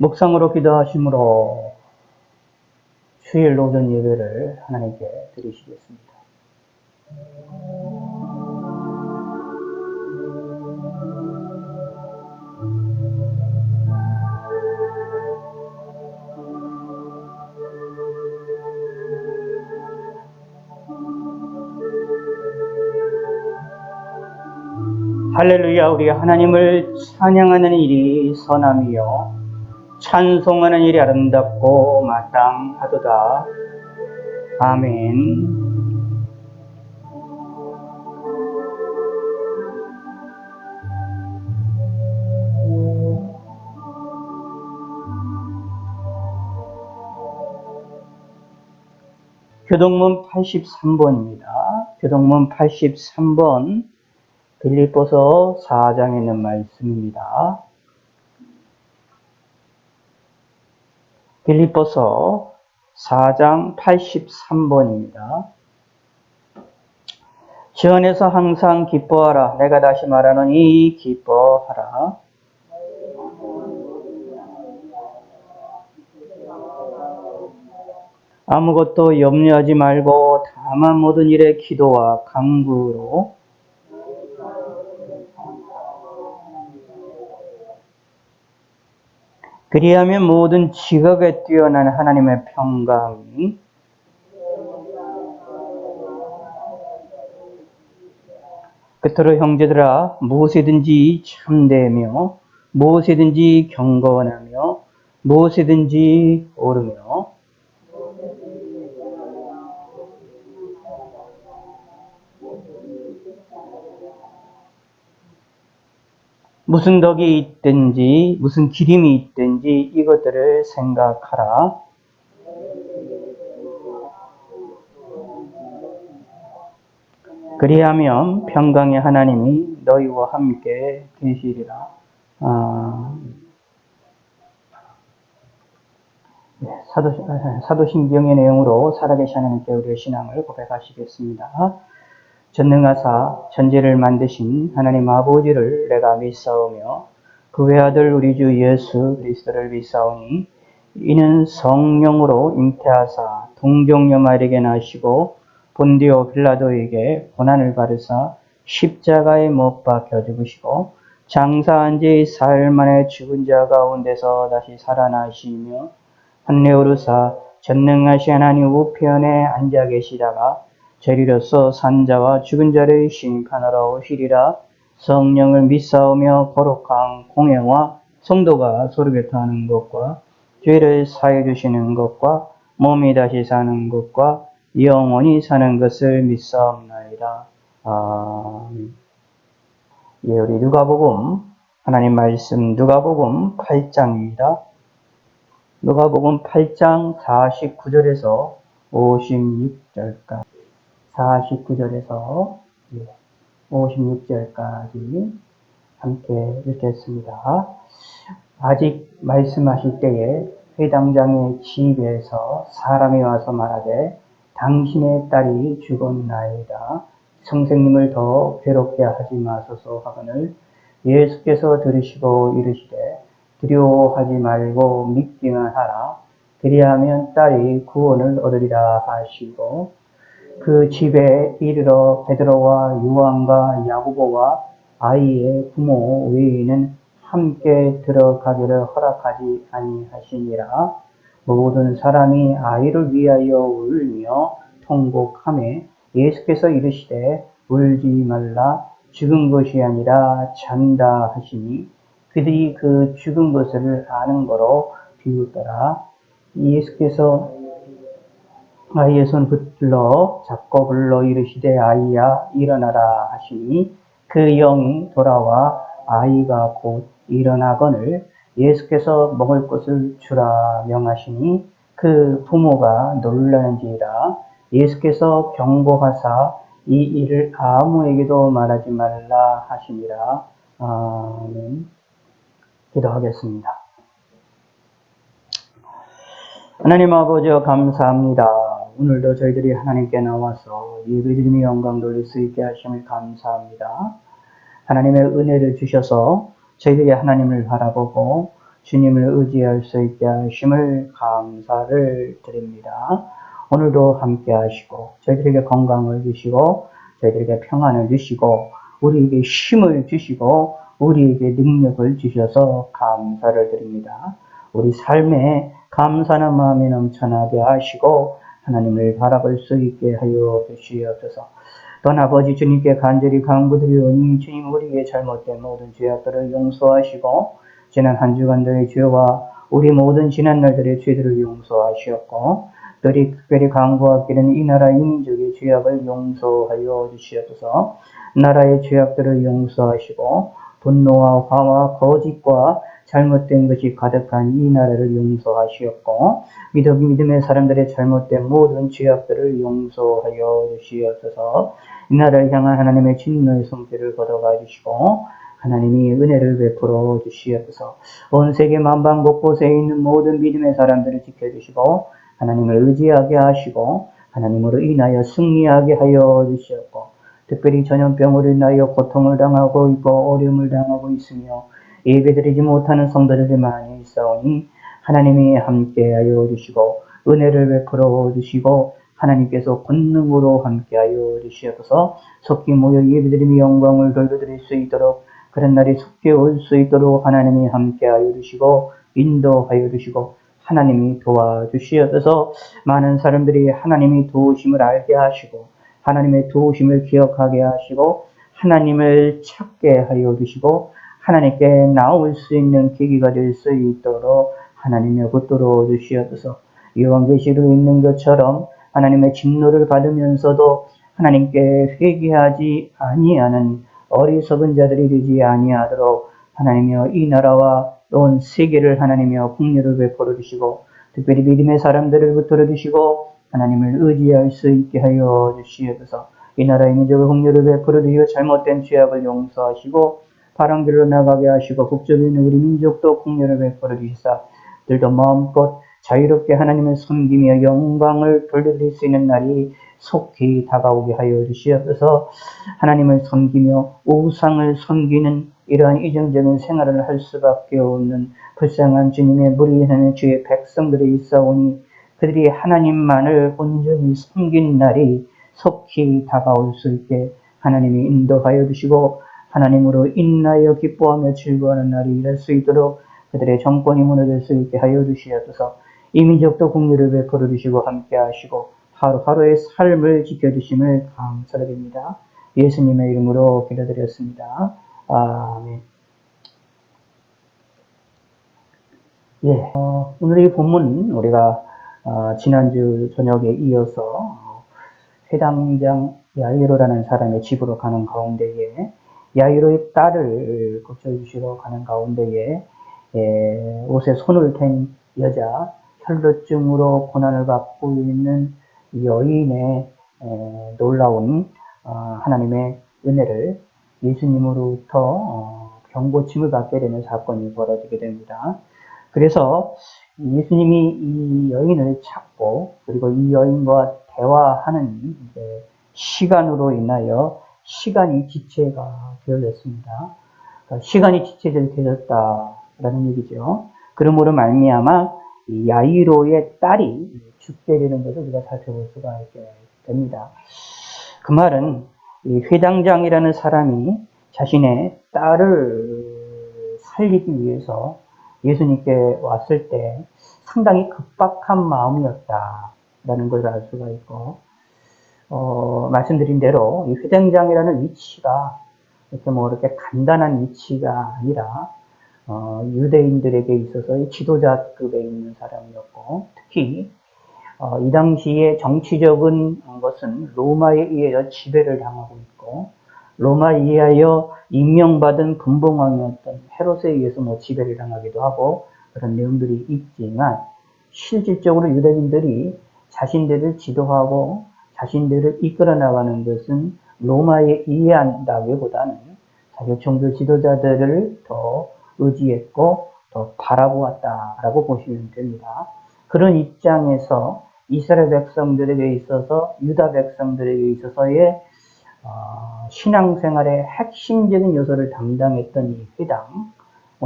묵상으로 기도하심으로 주일 오전 예배를 하나님께 드리시겠습니다. 할렐루야. 우리 하나님을 찬양하는 일이 선함이요 찬송하는 일이 아름답고 마땅하도다. 아멘. 교동문 83번입니다. 교동문 83번 빌립보서 4장에 있는 말씀입니다. 빌립보서 4장 83번입니다. 주 안에서 항상 기뻐하라. 내가 다시 말하노니 기뻐하라. 아무것도 염려하지 말고 다만 모든 일에 기도와 간구로 그리하면 모든 지각에 뛰어난 하나님의 평강이 그토록 형제들아 무엇이든지 참되며 무엇이든지 경건하며 무엇이든지 옳으며 무슨 덕이 있든지 무슨 기림이 있든지 이것들을 생각하라. 그리하면 평강의 하나님이 너희와 함께 계시리라. 사도신경의 내용으로 살아계신 하나님께 우리의 신앙을 고백하시겠습니다. 전능하사 천지를 만드신 하나님 아버지를 내가 믿사오며 그 외아들 우리 주 예수 그리스도를 믿사오니 이는 성령으로 잉태하사 동정녀 마리에게 나시고 본디오 빌라도에게 고난을 받으사 십자가에 못 박혀 죽으시고 장사한 지 사흘 만에 죽은 자 가운데서 다시 살아나시며 한내 오르사 전능하신 하나님 우편에 앉아 계시다가 저리로서 산자와 죽은 자를 심판하러 오시리라. 성령을 믿사오며 거룩한 공예와 성도가 서로 교통하는 것과 죄를 사해 주시는 것과 몸이 다시 사는 것과 영원히 사는 것을 믿사옵나이다. 아멘. 예, 우리 누가복음 하나님 말씀 누가복음 8장입니다. 누가복음 8장 49절에서 56절까지 49절에서 56절까지 함께 읽겠습니다. 아직 말씀하실 때에 회당장의 집에서 사람이 와서 말하되 당신의 딸이 죽었나이다. 선생님을 더 괴롭게 하지 마소서 하거늘 예수께서 들으시고 이르시되 두려워하지 말고 믿기만 하라. 그리하면 딸이 구원을 얻으리라 하시고 그 집에 이르러 베드로와 요한과 야고보와 아이의 부모 외에는 함께 들어가기를 허락하지 아니하시니라. 모든 사람이 아이를 위하여 울며 통곡하매 예수께서 이르시되 울지 말라. 죽은 것이 아니라 잔다 하시니 그들이 그 죽은 것을 아는 거로 비웃더라. 예수께서 아이의 손 붙들러 잡고 불러 이르시되 아이야 일어나라 하시니 그 영이 돌아와 아이가 곧 일어나거늘 예수께서 먹을 것을 주라 명하시니 그 부모가 놀라는지라. 예수께서 경고하사 이 일을 아무에게도 말하지 말라 하시니라. 아멘. 기도하겠습니다. 하나님 아버지여 감사합니다. 오늘도 저희들이 하나님께 나와서 예배드리며 영광 돌릴 수 있게 하심을 감사합니다. 하나님의 은혜를 주셔서 저희들이 하나님을 바라보고 주님을 의지할 수 있게 하심을 감사를 드립니다. 오늘도 함께 하시고 저희들에게 건강을 주시고 저희들에게 평안을 주시고 우리에게 힘을 주시고 우리에게 능력을 주셔서 감사를 드립니다. 우리 삶에 감사한 마음이 넘쳐나게 하시고 하나님을 바라볼 수 있게 하여 주시옵소서. 또한 아버지 주님께 간절히 간구드리오니 주님 우리의 잘못된 모든 죄악들을 용서하시고 지난 한 주간들의 죄와 우리 모든 지난날들의 죄들을 용서하시었고 특별히 간구하기는 이 나라 이 민족의 죄악을 용서하여 주시옵소서. 나라의 죄악들을 용서하시고 분노와 화와 거짓과 잘못된 것이 가득한 이 나라를 용서하시었고 믿음의 사람들의 잘못된 모든 죄악들을 용서하여 주시옵소서. 이 나라를 향한 하나님의 진노의 손길을 걷어가 주시고 하나님이 은혜를 베풀어 주시옵소서. 온 세계 만방 곳곳에 있는 모든 믿음의 사람들을 지켜주시고 하나님을 의지하게 하시고 하나님으로 인하여 승리하게 하여 주시옵고 특별히 전염병으로 인하여 고통을 당하고 있고 어려움을 당하고 있으며 예배드리지 못하는 성도들이 많이 있사오니 하나님이 함께하여 주시고 은혜를 베풀어 주시고 하나님께서 권능으로 함께하여 주시옵소서. 속히 모여 예배드리며 영광을 돌려드릴 수 있도록 그런 날이 속히 올 수 있도록 하나님이 함께하여 주시고 인도하여 주시고 하나님이 도와주시옵소서. 많은 사람들이 하나님이 도우심을 알게 하시고 하나님의 도우심을 기억하게 하시고 하나님을 찾게 하여 주시고 하나님께 나올 수 있는 계기가 될 수 있도록 하나님의 붙들어 주시옵소서. 요한계시록에 있는 것처럼 하나님의 진노를 받으면서도 하나님께 회개하지 아니하는 어리석은 자들이 되지 아니하도록 하나님이여 이 나라와 온 세계를 하나님이여 긍휼을 베풀어 주시고 특별히 믿음의 사람들을 붙들어 주시고 하나님을 의지할 수 있게 하여 주시옵소서. 이 나라의 민족을 긍휼을 베풀어 주시고 잘못된 죄악을 용서하시고 바른 길로 나가게 하시고 북쪽에 있는 우리 민족도 긍휼을 베풀어 주시사 들도 마음껏 자유롭게 하나님을 섬기며 영광을 돌려드릴 수 있는 날이 속히 다가오게 하여 주시옵소서. 하나님을 섬기며 우상을 섬기는 이러한 이정적인 생활을 할 수밖에 없는 불쌍한 주님의 무리하는 주의 백성들이 있사오니 그들이 하나님만을 온전히 섬긴 날이 속히 다가올 수 있게 하나님이 인도하여 주시고 하나님으로 인하여 기뻐하며 즐거워하는 날이 일할 수 있도록 그들의 정권이 무너질 수 있게 하여 주시옵소서. 이 민족도 긍휼을 베풀어 주시고 함께 하시고 하루하루의 삶을 지켜주심을 감사드립니다. 예수님의 이름으로 기도드렸습니다. 아멘. 예, 오늘 이 본문 우리가 지난주 저녁에 이어서 회당장 야이로라는 사람의 집으로 가는 가운데에 야이로의 딸을 고쳐주시러 가는 가운데에 옷에 손을 댄 여자, 혈루증으로 고난을 받고 있는 여인의 놀라운 하나님의 은혜를 예수님으로부터 병고침을 받게 되는 사건이 벌어지게 됩니다. 그래서 예수님이 이 여인을 찾고 그리고 이 여인과 대화하는 시간으로 인하여 시간이 지체가 되어졌습니다. 시간이 지체되었다라는 얘기죠. 그러므로 말미암아 이 야이로의 딸이 죽게 되는 것을 우리가 살펴볼 수가 있게 됩니다. 그 말은 이 회당장이라는 사람이 자신의 딸을 살리기 위해서 예수님께 왔을 때 상당히 급박한 마음이었다라는 것을 알 수가 있고, 말씀드린 대로 이 회당장이라는 위치가 이렇게 간단한 위치가 아니라 유대인들에게 있어서 지도자급에 있는 사람이었고 특히 이 당시에 정치적인 것은 로마에 의하여 지배를 당하고 있고 로마에 의하여 임명받은 분봉왕이었던 헤롯에 의해서 지배를 당하기도 하고 그런 내용들이 있지만 실질적으로 유대인들이 자신들을 지도하고 자신들을 이끌어 나가는 것은 로마에 의한다기보다는 자기 종교 지도자들을 더 의지했고 더 바라보았다라고 보시면 됩니다. 그런 입장에서 이스라엘 백성들에게 있어서 유다 백성들에게 있어서의 신앙생활의 핵심적인 요소를 담당했던 이 회당,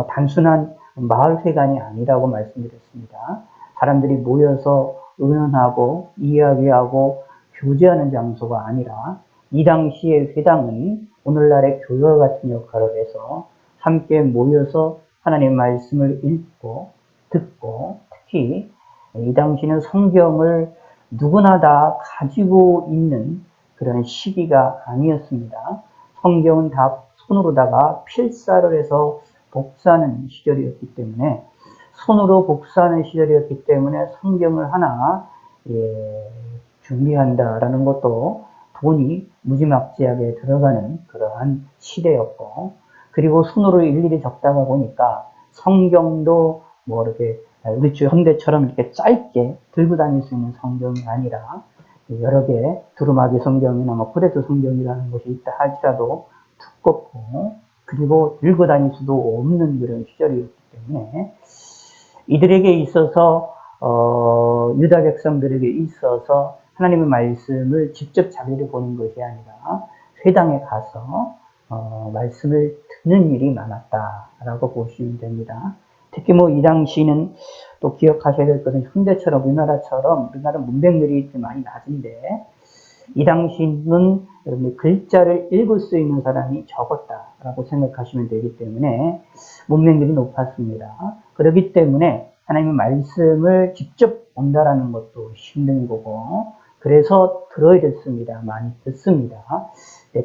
단순한 마을회관이 아니라고 말씀드렸습니다. 사람들이 모여서 의논하고 이야기하고 교제하는 장소가 아니라 이 당시의 회당은 오늘날의 교회와 같은 역할을 해서 함께 모여서 하나님의 말씀을 읽고 듣고, 특히 이 당시는 성경을 누구나 다 가지고 있는 그런 시기가 아니었습니다. 성경은 다 손으로다가 필사를 해서 복사하는 시절이었기 때문에, 손으로 복사하는 시절이었기 때문에 성경을 하나 준비한다라는 것도 돈이 무지막지하게 들어가는 그러한 시대였고, 그리고 손으로 일일이 적다가 보니까 성경도 뭐 이렇게 우리 현대처럼 이렇게 짧게 들고 다닐 수 있는 성경이 아니라 여러 개 두루마기 성경이나 뭐 포레트 성경이라는 것이 있다 할지라도 두껍고, 그리고 들고 다닐 수도 없는 그런 시절이었기 때문에 이들에게 있어서 유다 백성들에게 있어서 하나님의 말씀을 직접 자기를 보는 것이 아니라 회당에 가서 말씀을 듣는 일이 많았다라고 보시면 됩니다. 특히 뭐 이 당시는 또 기억하셔야 될 것은 현대처럼 우리나라 문맹률이 많이 낮은데, 이 당시는 글자를 읽을 수 있는 사람이 적었다라고 생각하시면 되기 때문에 문맹률이 높았습니다. 그렇기 때문에 하나님의 말씀을 직접 본다라는 것도 힘든 거고, 그래서 들어야 됐습니다. 많이 듣습니다.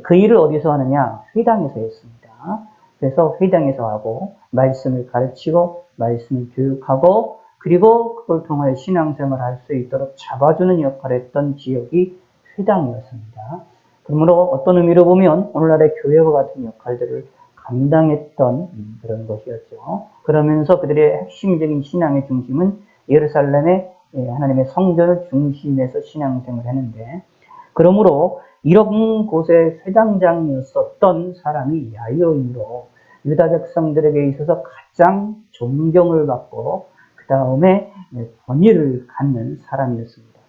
그 일을 어디서 하느냐? 회당에서 했습니다. 그래서 회당에서 하고 말씀을 가르치고 말씀을 교육하고, 그리고 그걸 통하여 신앙생활을 할 수 있도록 잡아주는 역할을 했던 지역이 회당이었습니다. 그러므로 어떤 의미로 보면 오늘날의 교회와 같은 역할들을 감당했던 그런 것이었죠. 그러면서 그들의 핵심적인 신앙의 중심은 예루살렘의 하나님의 성전을 중심에서 신앙생활을 했는데, 그러므로 이런 곳의 회당장이었었던 사람이 야이로이므로 유다 백성들에게 있어서 가장 존경을 받고 그 다음에 권위를 갖는 사람이었습니다.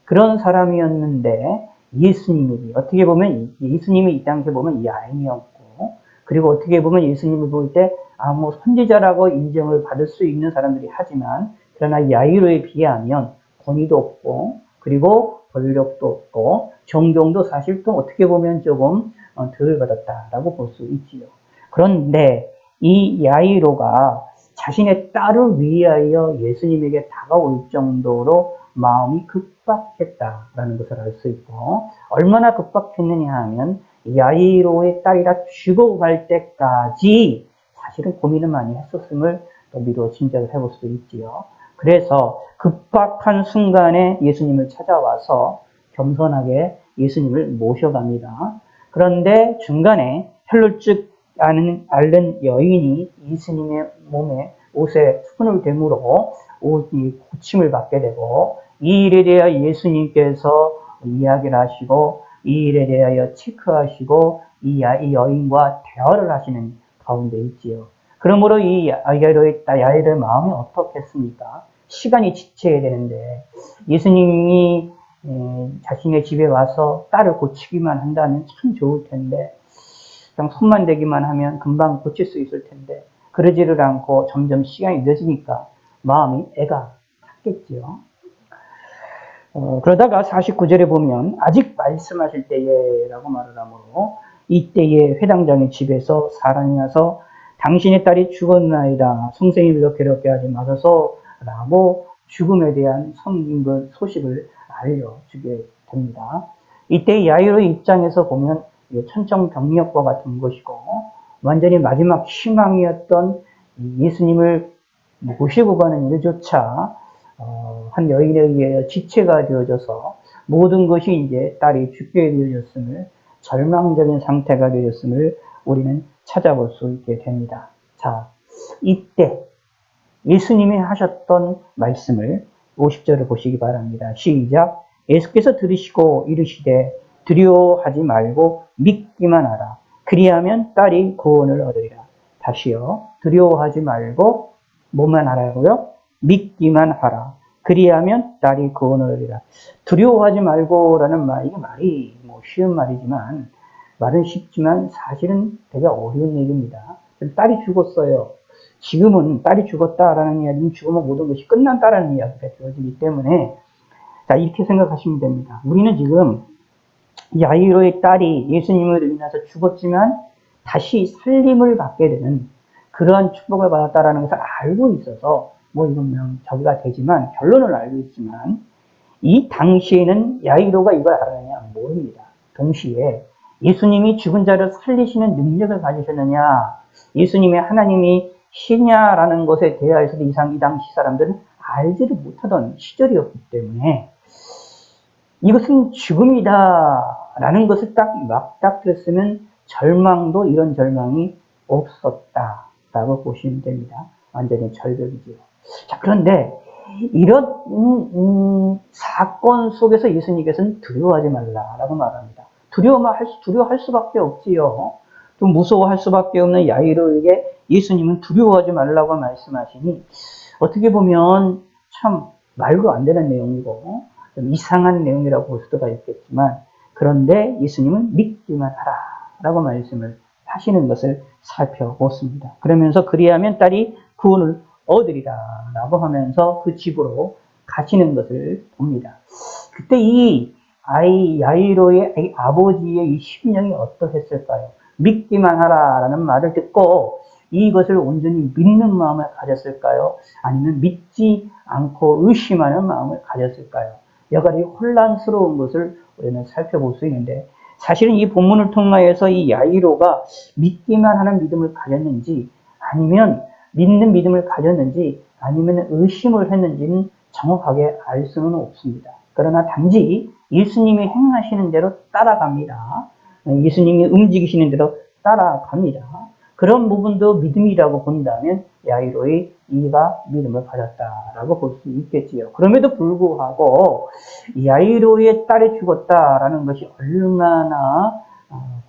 그런 사람이었는데 예수님이 어떻게 보면 예수님이 이 당시에 보면 야인이었고, 그리고 어떻게 보면 예수님을 볼 때 뭐 선지자라고 인정을 받을 수 있는 사람들이 하지만, 그러나 야이로에 비하면 권위도 없고, 그리고 권력도 없고, 존경도 사실 또 어떻게 보면 조금 덜 받았다라고 볼 수 있지요. 그런데 이 야이로가 자신의 딸을 위하여 예수님에게 다가올 정도로 마음이 급박했다라는 것을 알 수 있고, 얼마나 급박했느냐 하면 야이로의 딸이라 죽어갈 때까지 사실은 고민을 많이 했었음을 또 미루어 짐작을 해볼 수도 있지요. 그래서 급박한 순간에 예수님을 찾아와서 겸손하게 예수님을 모셔갑니다. 그런데 중간에 혈루증 앓는 여인이 예수님의 몸에 옷에 손을 대므로 옷이 고침을 받게 되고, 이 일에 대하여 예수님께서 이야기를 하시고, 이 일에 대하여 체크하시고 이 여인과 대화를 하시는 가운데 있지요. 그러므로 이 야이로의 마음이 어떻겠습니까? 시간이 지체해야 되는데 예수님이 자신의 집에 와서 딸을 고치기만 한다면 참 좋을 텐데, 그냥 손만 대기만 하면 금방 고칠 수 있을 텐데 그러지를 않고 점점 시간이 늦으니까 마음이 애가 탔겠죠. 그러다가 49절에 보면 아직 말씀하실 때에 라고 말을 하므로, 이때에 회당장의 집에서 사람이 와서 당신의 딸이 죽었나이다, 성생님을 괴롭게 하지 마소서 라고 죽음에 대한 소식을 알려주게 됩니다. 이때 야이로의 입장에서 보면 천정병력과 같은 것이고, 완전히 마지막 희망이었던 예수님을 모시고 가는 일조차 한 여인에 의해 지체가 되어져서 모든 것이 이제 딸이 죽게 되어졌음을, 절망적인 상태가 되었음을 우리는 찾아볼 수 있게 됩니다. 자, 이때 예수님이 하셨던 말씀을 50절을 보시기 바랍니다. 시작. 예수께서 들으시고 이르시되 두려워하지 말고 믿기만 하라. 그리하면 딸이 구원을 얻으리라. 다시요. 두려워하지 말고 뭐만 하라고요? 믿기만 하라. 그리하면 딸이 구원을 얻으리라. 두려워하지 말고라는 말, 이게 말이 뭐 쉬운 말이지만, 말은 쉽지만 사실은 되게 어려운 얘기입니다. 딸이 죽었어요. 지금은 딸이 죽었다라는 이야기는 죽으면 모든 것이 끝난다라는 이야기가 되어지기 때문에, 자, 이렇게 생각하시면 됩니다. 우리는 지금 야이로의 딸이 예수님을 인해서 죽었지만 다시 살림을 받게 되는 그러한 축복을 받았다라는 것을 알고 있어서, 뭐 이건 저기가 되지만, 결론을 알고 있지만, 이 당시에는 야이로가 이걸 알았느냐? 모릅니다. 동시에 예수님이 죽은 자를 살리시는 능력을 가지셨느냐? 예수님의 하나님이 시냐라는 것에 대하여서도 이 당시 사람들은 알지를 못하던 시절이었기 때문에 이것은 죽음이다 라는 것을 딱 맞닥뜨렸으면 절망도 이런 절망이 없었다 라고 보시면 됩니다. 완전히 절벽이지요. 자, 그런데 이런 사건 속에서 예수님께서는 두려워하지 말라라고 말합니다. 두려워할 수밖에 없지요. 좀 무서워할 수밖에 없는 야이로에게 예수님은 두려워하지 말라고 말씀하시니, 어떻게 보면 참 말도 안 되는 내용이고 좀 이상한 내용이라고 볼 수가 있겠지만, 그런데 예수님은 믿기만 하라 라고 말씀을 하시는 것을 살펴보습니다. 그러면서 그리하면 딸이 구원을 얻으리라 라고 하면서 그 집으로 가시는 것을 봅니다. 그때 이 야이로의 아버지의 이 심령이 어떠했을까요? 믿기만 하라 라는 말을 듣고 이것을 온전히 믿는 마음을 가졌을까요? 아니면 믿지 않고 의심하는 마음을 가졌을까요? 여간이 혼란스러운 것을 우리는 살펴볼 수 있는데, 사실은 이 본문을 통하여서 이 야이로가 믿기만 하는 믿음을 가졌는지, 아니면 믿는 믿음을 가졌는지, 아니면 의심을 했는지는 정확하게 알 수는 없습니다. 그러나 단지 예수님이 행하시는 대로 따라갑니다. 예수님이 움직이시는 대로 따라갑니다. 그런 부분도 믿음이라고 본다면 야이로의 이가 믿음을 가졌다라고 볼 수 있겠지요. 그럼에도 불구하고 야이로의 딸이 죽었다라는 것이 얼마나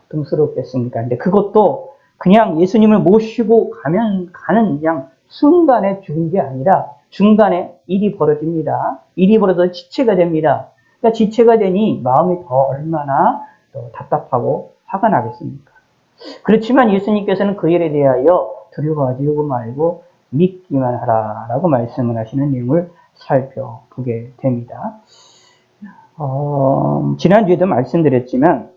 고통스럽겠습니까? 근데 그것도 그냥 예수님을 모시고 가는 그냥 순간에 죽은 게 아니라 중간에 일이 벌어집니다. 일이 벌어져 지체가 됩니다. 그러니까 지체가 되니 마음이 더 얼마나 더 답답하고 화가 나겠습니까? 그렇지만 예수님께서는 그 일에 대하여 두려워하지 말고 믿기만 하라라고 말씀을 하시는 내용을 살펴보게 됩니다. 지난주에도 말씀드렸지만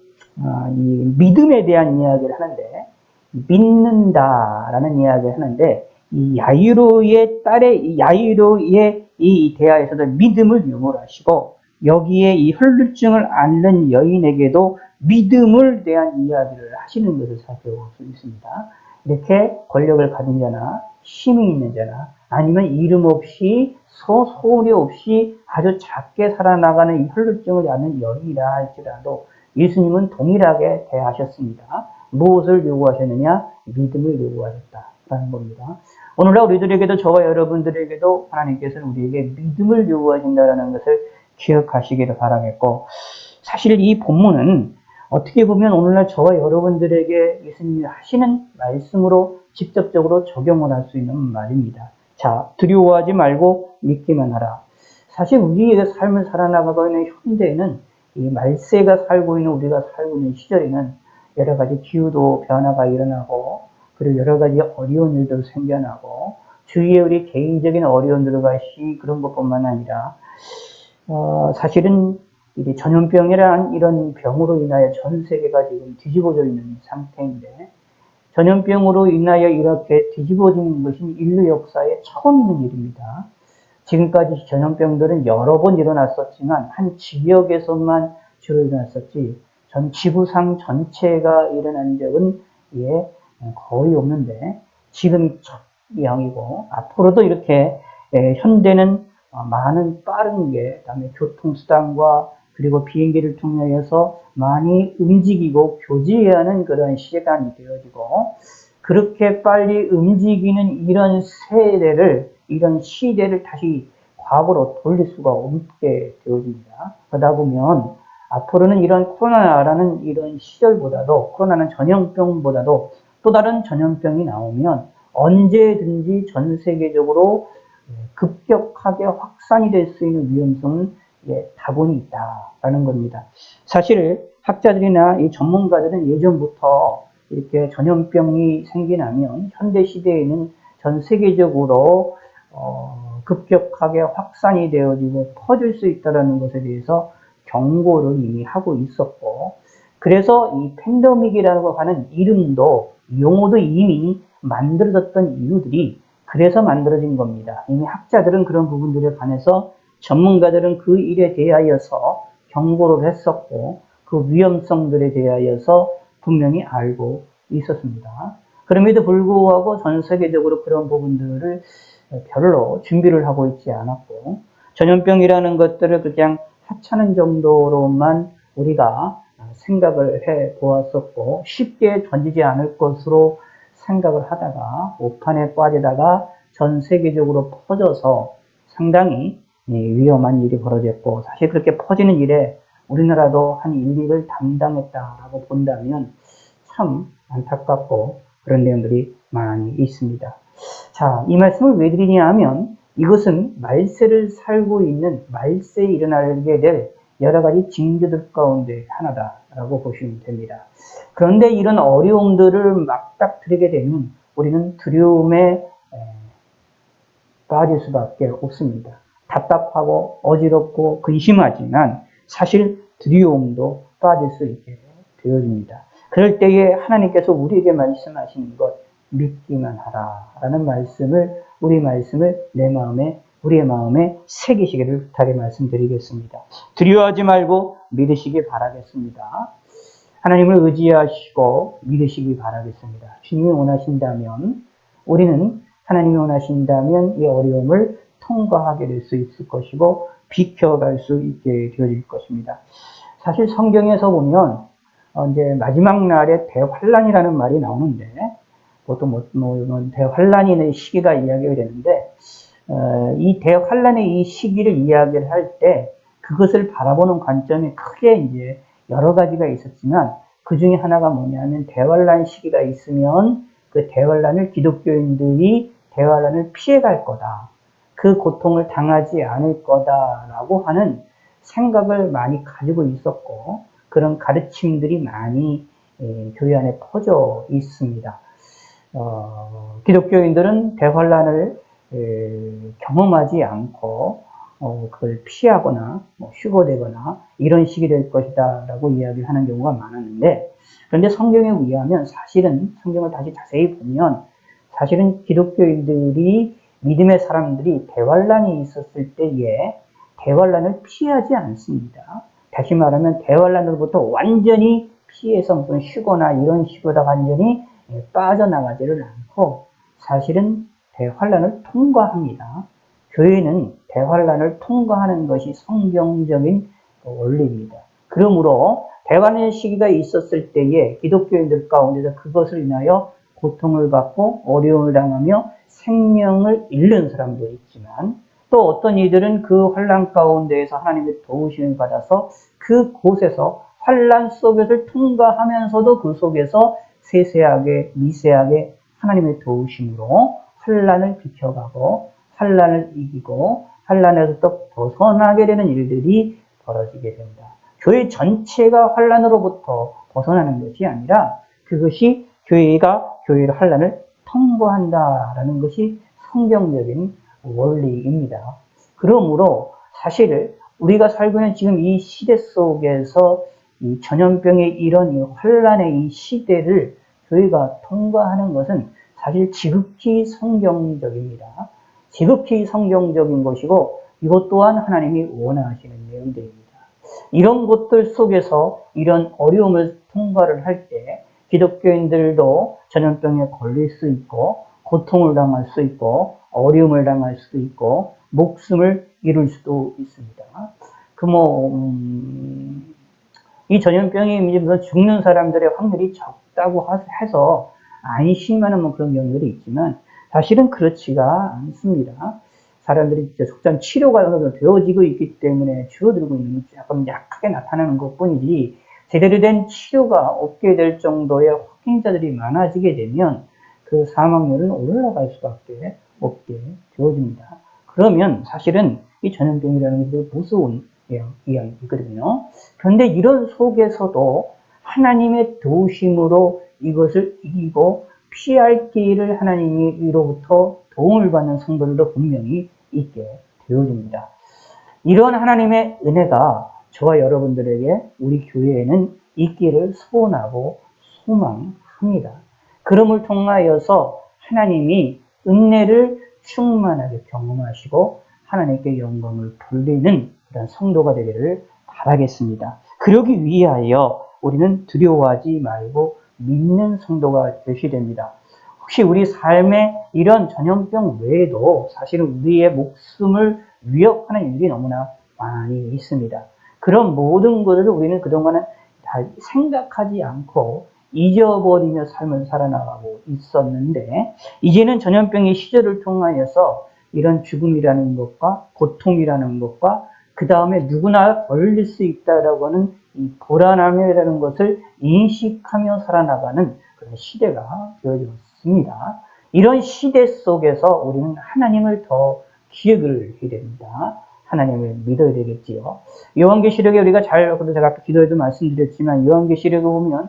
이 믿음에 대한 이야기를 하는데, 믿는다라는 이야기를 하는데, 이 야이로의 딸의 야이로의 이 대하에서도 믿음을 요구하시고, 여기에 이 혈루증을 앓는 여인에게도 믿음을 대한 이야기를 하시는 것을 살펴볼 수 있습니다. 이렇게 권력을 가진 자나 힘이 있는 자나 아니면 이름 없이 소리 없이 아주 작게 살아나가는 이 혈루증을 앓는 여인이라 할지라도 예수님은 동일하게 대하셨습니다. 무엇을 요구하셨느냐? 믿음을 요구하셨다라는 겁니다. 오늘날 우리들에게도, 저와 여러분들에게도 하나님께서는 우리에게 믿음을 요구하신다는 것을 기억하시기를 바라겠고, 사실 이 본문은 어떻게 보면 오늘날 저와 여러분들에게 예수님이 하시는 말씀으로 직접적으로 적용을 할 수 있는 말입니다. 자, 두려워하지 말고 믿기만 하라. 사실 우리의 삶을 살아나가고 있는 현대에는, 이 말세가 살고 있는 우리가 살고 있는 시절에는 여러 가지 기후도 변화가 일어나고, 그리고 여러 가지 어려운 일도 생겨나고, 주위에 우리 개인적인 어려움들과 그런 것뿐만 아니라 사실은 이 전염병이라는 이런 병으로 인하여 전 세계가 지금 뒤집어져 있는 상태인데, 전염병으로 인하여 이렇게 뒤집어지는 것은 인류 역사에 처음 있는 일입니다. 지금까지 전염병들은 여러 번 일어났었지만 한 지역에서만 주로 일어났었지, 전 지구상 전체가 일어난 적은 거의 없는데, 지금이 첫 양이고, 앞으로도 이렇게 현대는 많은 빠른 게, 그다음에 교통수단과 그리고 비행기를 통해서 많이 움직이고 교제해야 하는 그런 시간이 되어지고, 그렇게 빨리 움직이는 이런 시대를 다시 과거로 돌릴 수가 없게 되어집니다. 그러다 보면 앞으로는 이런 코로나라는 이런 시절보다도, 코로나는 전염병보다도 또 다른 전염병이 나오면 언제든지 전 세계적으로 급격하게 확산이 될 수 있는 위험성은 다분히 있다라는 겁니다. 사실 학자들이나 이 전문가들은 예전부터 이렇게 전염병이 생겨나면 현대 시대에는 전 세계적으로 급격하게 확산이 되어지고 퍼질 수 있다는 것에 대해서 경고를 이미 하고 있었고, 그래서 이 팬데믹이라고 하는 이름도, 용어도 이미 만들어졌던 이유들이 그래서 만들어진 겁니다. 이미 학자들은 그런 부분들에 관해서, 전문가들은 그 일에 대하여서 경고를 했었고, 그 위험성들에 대하여서 분명히 알고 있었습니다. 그럼에도 불구하고 전 세계적으로 그런 부분들을 별로 준비를 하고 있지 않았고, 전염병이라는 것들을 그냥 하찮은 정도로만 우리가 생각을 해 보았었고, 쉽게 던지지 않을 것으로 생각을 하다가 오판에 빠지다가 전 세계적으로 퍼져서 상당히 위험한 일이 벌어졌고, 사실 그렇게 퍼지는 일에 우리나라도 한 1, 2를 담당했다라고 본다면 참 안타깝고 그런 내용들이 많이 있습니다. 자, 이 말씀을 왜 드리냐 하면, 이것은 말세를 살고 있는, 말세에 일어나게 될 여러 가지 징조들 가운데 하나다라고 보시면 됩니다. 그런데 이런 어려움들을 맞닥뜨리게 되면 우리는 두려움에 빠질 수밖에 없습니다. 답답하고 어지럽고 근심하지만 사실 두려움도 빠질 수 있게 되어집니다. 그럴 때에 하나님께서 우리에게 말씀하시는 것, 믿기만 하라 라는 말씀을, 우리의 마음에 새기시기를 부탁해 말씀드리겠습니다. 두려워하지 말고 믿으시기 바라겠습니다. 하나님을 의지하시고 믿으시기 바라겠습니다. 주님이 원하신다면, 우리는 하나님이 원하신다면 이 어려움을 통과하게 될 수 있을 것이고 비켜갈 수 있게 되어질 것입니다. 사실 성경에서 보면 이제 마지막 날에 대환란이라는 말이 나오는데, 보통 대환란의 시기가 이야기가 되는데, 이 대환란의 이 시기를 이야기를 할 때 그것을 바라보는 관점이 크게 이제 여러 가지가 있었지만, 그 중에 하나가 뭐냐면, 대환란 시기가 있으면 그 대환란을 기독교인들이 대환란을 피해갈 거다, 그 고통을 당하지 않을 거다라고 하는 생각을 많이 가지고 있었고, 그런 가르침들이 많이 교회 안에 퍼져 있습니다. 기독교인들은 대환란을 경험하지 않고 그걸 피하거나 휴거되거나 이런 식이 될 것이다 라고 이야기를 하는 경우가 많았는데, 그런데 성경에 의하면, 사실은 성경을 다시 자세히 보면 사실은 기독교인들이, 믿음의 사람들이 대환란이 있었을 때에 대환란을 피하지 않습니다. 다시 말하면 대환란으로부터 완전히 피해서 무슨 휴거나 이런 식으로 완전히 빠져나가지를 않고 사실은 대환란을 통과합니다. 교회는 대환란을 통과하는 것이 성경적인 원리입니다. 그러므로 대환란의 시기가 있었을 때에 기독교인들 가운데서 그것을 인하여 고통을 받고 어려움을 당하며 생명을 잃는 사람도 있지만, 또 어떤 이들은 그 환란 가운데에서 하나님의 도우심을 받아서 그곳에서 환란 속을 통과하면서도 그 속에서 세세하게 미세하게 하나님의 도우심으로 환란을 비켜가고 환란을 이기고 환란에서 또 벗어나게 되는 일들이 벌어지게 됩니다. 교회 전체가 환란으로부터 벗어나는 것이 아니라 그것이 교회가 교회의 환란을 통과한다라는 것이 성경적인 원리입니다. 그러므로 사실 우리가 살고 있는 지금 이 시대 속에서 이 전염병의 이런 이 환란의 이 시대를 교회가 통과하는 것은 사실 지극히 성경적입니다. 지극히 성경적인 것이고, 이것 또한 하나님이 원하시는 내용들입니다. 이런 것들 속에서 이런 어려움을 통과를 할 때 기독교인들도 전염병에 걸릴 수 있고, 고통을 당할 수 있고, 어려움을 당할 수도 있고, 목숨을 잃을 수도 있습니다. 이 전염병이 이제 죽는 사람들의 확률이 적다고 해서 안심하는 그런 경우들이 있지만, 사실은 그렇지가 않습니다. 사람들이 속전 치료가 되어지고 있기 때문에 줄어들고 있는, 약간 약하게 나타나는 것 뿐이지, 제대로 된 치료가 없게 될 정도의 확진자들이 많아지게 되면 그 사망률은 올라갈 수밖에 없게 되어집니다. 그러면 사실은 이 전염병이라는 게 무서운 이야기거든요. 그런데 이런 속에서도 하나님의 도우심으로 이것을 이기고 피할 길을 하나님으로부터 도움을 받는 성도들도 분명히 있게 되어집니다. 이런 하나님의 은혜가 저와 여러분들에게 우리 교회에는 있기를 소원하고 소망합니다. 그럼을 통하여서 하나님이 은혜를 충만하게 경험하시고 하나님께 영광을 돌리는 그런 성도가 되기를 바라겠습니다. 그러기 위하여 우리는 두려워하지 말고 믿는 성도가 되셔야 됩니다. 혹시 우리 삶에 이런 전염병 외에도 사실은 우리의 목숨을 위협하는 일이 너무나 많이 있습니다. 그런 모든 것을 우리는 그동안은 다 생각하지 않고 잊어버리며 삶을 살아나가고 있었는데, 이제는 전염병의 시절을 통하여서 이런 죽음이라는 것과 고통이라는 것과 그 다음에 누구나 걸릴 수 있다라고 하는 이 불안함이라는 것을 인식하며 살아나가는 그런 시대가 되어졌습니다. 이런 시대 속에서 우리는 하나님을 더 기억을 해야 됩니다. 하나님을 믿어야 되겠지요. 요한계시록에 우리가 제가 아까 기도에도 말씀드렸지만 요한계시록에 보면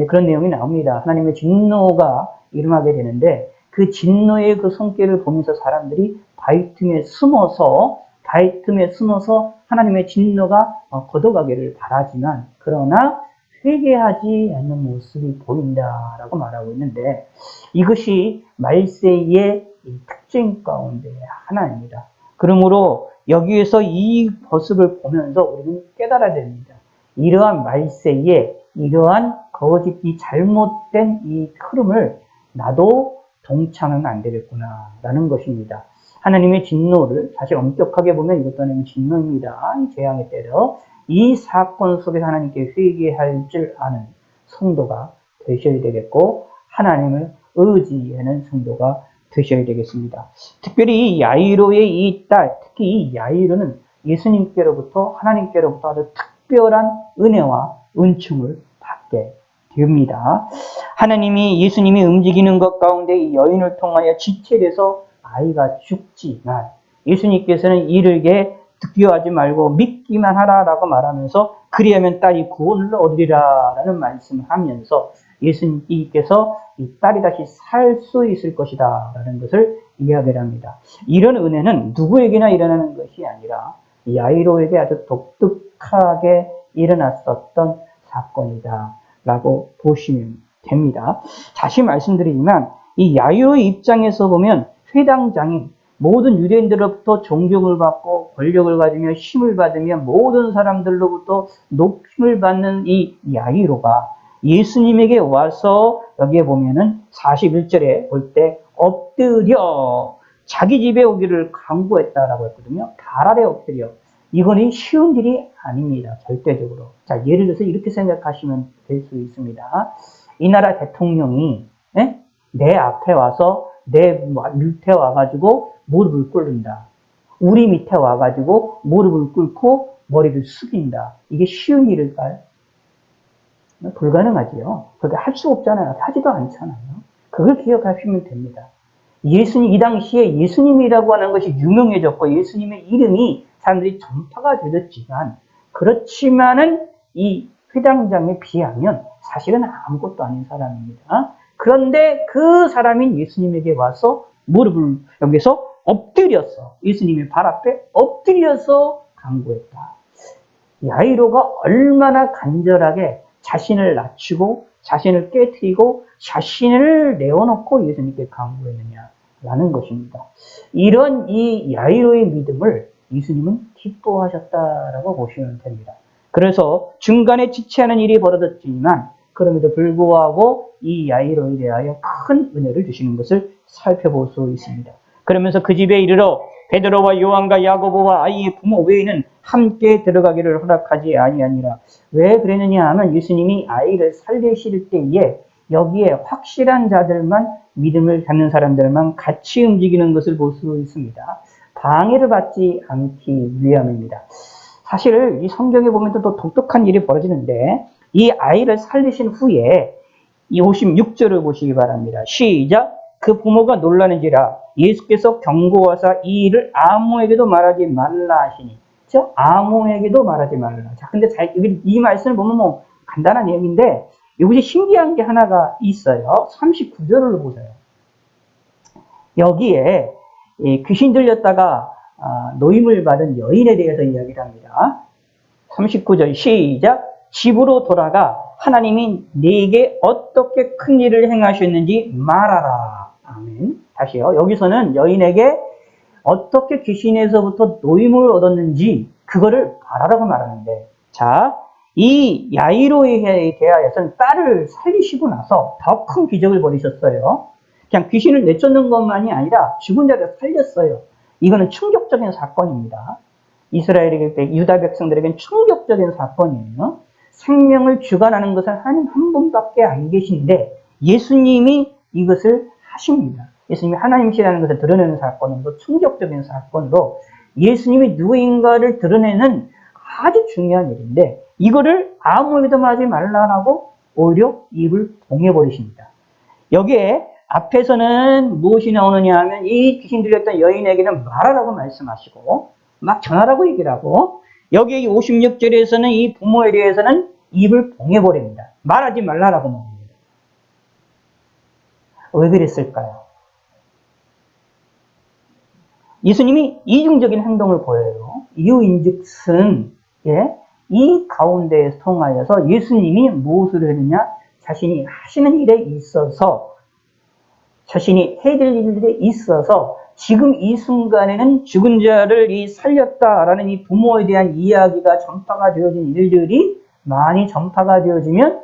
그런 내용이 나옵니다. 하나님의 진노가 일어나게 되는데 그 진노의 그 손길을 보면서 사람들이 바위 틈에 숨어서 하나님의 진노가 걷어가기를 바라지만 그러나 회개하지 않는 모습이 보인다라고 말하고 있는데 이것이 말세의 특징 가운데 하나입니다. 그러므로 여기에서 이 모습을 보면서 우리는 깨달아야 됩니다. 이러한 말세에 이러한 거짓, 이 잘못된 이 흐름을 나도 동참하면 안 되겠구나 라는 것입니다. 하나님의 진노를 사실 엄격하게 보면 이것도 하나님의 진노입니다. 재앙에 때려 이 사건 속에서 하나님께 회개할 줄 아는 성도가 되셔야 되겠고 하나님을 의지하는 성도가 되셔야 되겠습니다. 특별히 이 야이로의 이 딸, 특히 이 야이로는 예수님께로부터 하나님께로부터 아주 특별한 은혜와 은총을 받게 됩니다. 예수님이 움직이는 것 가운데 이 여인을 통하여 지체돼서 아이가 죽지만 예수님께서는 이르게 두려워하지 말고 믿기만 하라라고 말하면서 그리하면 딸이 구원을 얻으리라 라는 말씀을 하면서 예수님께서 이 딸이 다시 살 수 있을 것이다 라는 것을 이야기를 합니다. 이런 은혜는 누구에게나 일어나는 것이 아니라 야이로에게 아주 독특하게 일어났었던 사건이다 라고 보시면 됩니다. 다시 말씀드리지만 이 야이로의 입장에서 보면 회당장인 모든 유대인들로부터 존경을 받고 권력을 가지며 힘을 받으며 모든 사람들로부터 높임을 받는 이 야이로가 예수님에게 와서 여기에 보면은 41절에 볼 때 엎드려 자기 집에 오기를 강구했다라고 했거든요. 발 아래 엎드려. 이거는 쉬운 일이 아닙니다. 절대적으로. 자, 예를 들어서 이렇게 생각하시면 될 수 있습니다. 이 나라 대통령이 내 앞에 와서 내 밑에 와가지고 무릎을 꿇는다. 우리 밑에 와가지고 무릎을 꿇고 머리를 숙인다. 이게 쉬운 일일까요? 불가능하지요. 그렇게 할 수 없잖아요. 하지도 않잖아요. 그걸 기억하시면 됩니다. 이 당시에 예수님이라고 하는 것이 유명해졌고 예수님의 이름이 사람들이 전파가 되었지만 그렇지만은 이 회당장에 비하면 사실은 아무것도 아닌 사람입니다. 그런데 그 사람인 예수님에게 와서 무릎을 여기서 엎드렸어. 예수님의 발 앞에 엎드려서 간구했다. 야이로가 얼마나 간절하게 자신을 낮추고 자신을 깨트리고 자신을 내어놓고 예수님께 간구했느냐라는 것입니다. 이런 이 야이로의 믿음을 예수님은 기뻐하셨다라고 보시면 됩니다. 그래서 중간에 지체하는 일이 벌어졌지만 그럼에도 불구하고 이 야이로에 대하여 큰 은혜를 주시는 것을 살펴볼 수 있습니다. 그러면서 그 집에 이르러 베드로와 요한과 야고보와 아이의 부모 외에는 함께 들어가기를 허락하지 아니하니라. 왜 그랬느냐 하면 예수님이 아이를 살리실 때에 여기에 확실한 자들만 믿음을 갖는 사람들만 같이 움직이는 것을 볼 수 있습니다. 방해를 받지 않기 위함입니다. 사실 이 성경에 보면 또 독특한 일이 벌어지는데 이 아이를 살리신 후에 이 56절을 보시기 바랍니다. 시작! 그 부모가 놀라는지라 예수께서 경고하사 이 일을 아무에게도 말하지 말라 하시니. 그렇죠? 아무에게도 말하지 말라. 자, 근데 이 말씀을 보면 간단한 내용인데 이것이 신기한 게 하나가 있어요. 39절을 보세요. 여기에 귀신 들렸다가 노임을 받은 여인에 대해서 이야기를 합니다. 39절 시작. 집으로 돌아가 하나님이 네게 어떻게 큰 일을 행하셨는지 말하라. 아멘. 다시요. 여기서는 여인에게 어떻게 귀신에서부터 노임을 얻었는지 그거를 말하라고 말하는데, 자, 이 야이로에 대하여서는 딸을 살리시고 나서 더 큰 기적을 벌이셨어요. 그냥 귀신을 내쫓는 것만이 아니라 죽은 자를 살렸어요. 이거는 충격적인 사건입니다. 이스라엘에게, 유다 백성들에게는 충격적인 사건이에요. 생명을 주관하는 것은 하나님 한 분밖에 안 계신데 예수님이 이것을 하십니다. 예수님이 하나님이시라는 것을 드러내는 사건은 또 충격적인 사건으로 예수님이 누구인가를 드러내는 아주 중요한 일인데, 이거를 아무에게도 말하지 말라라고 오히려 입을 봉해버리십니다. 여기에 앞에서는 무엇이 나오느냐 하면 이 귀신 들렸던 여인에게는 말하라고 말씀하시고 막 전하라고 얘기를 하고, 여기 56절에서는 이 부모에 대해서는 입을 봉해버립니다. 말하지 말라라고 말합니다. 왜 그랬을까요? 예수님이 이중적인 행동을 보여요. 이유인즉슨, 이 가운데에서 통하여서 예수님이 무엇을 했느냐? 자신이 하시는 일에 있어서, 자신이 해야 될 일에 있어서 지금 이 순간에는 죽은 자를 살렸다라는 이 부모에 대한 이야기가 전파가 되어진 일들이 많이 전파가 되어지면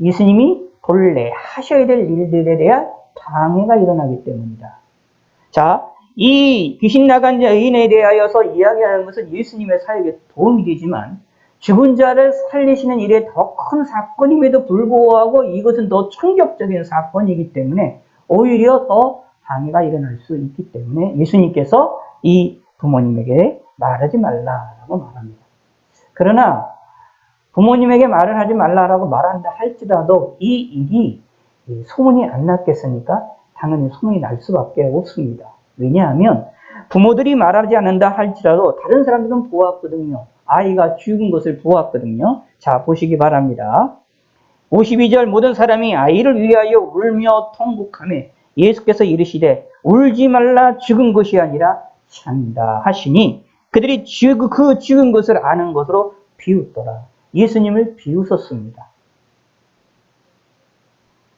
예수님이 본래 하셔야 될 일들에 대한 방해가 일어나기 때문이다. 자, 이 귀신 나간 여인에 대하여서 이야기하는 것은 예수님의 사역에 도움이 되지만 죽은 자를 살리시는 일에 더 큰 사건임에도 불구하고 이것은 더 충격적인 사건이기 때문에 오히려 더 방해가 일어날 수 있기 때문에 예수님께서 이 부모님에게 말하지 말라라고 말합니다. 그러나 부모님에게 말을 하지 말라라고 말한다 할지라도 이 일이 소문이 안 났겠습니까? 당연히 소문이 날 수밖에 없습니다. 왜냐하면 부모들이 말하지 않는다 할지라도 다른 사람들은 보았거든요. 아이가 죽은 것을 보았거든요. 자, 보시기 바랍니다. 52절 모든 사람이 아이를 위하여 울며 통곡하며 예수께서 이르시되 울지 말라 죽은 것이 아니라 산다 하시니 그들이 그 죽은 것을 아는 것으로 비웃더라. 예수님을 비웃었습니다.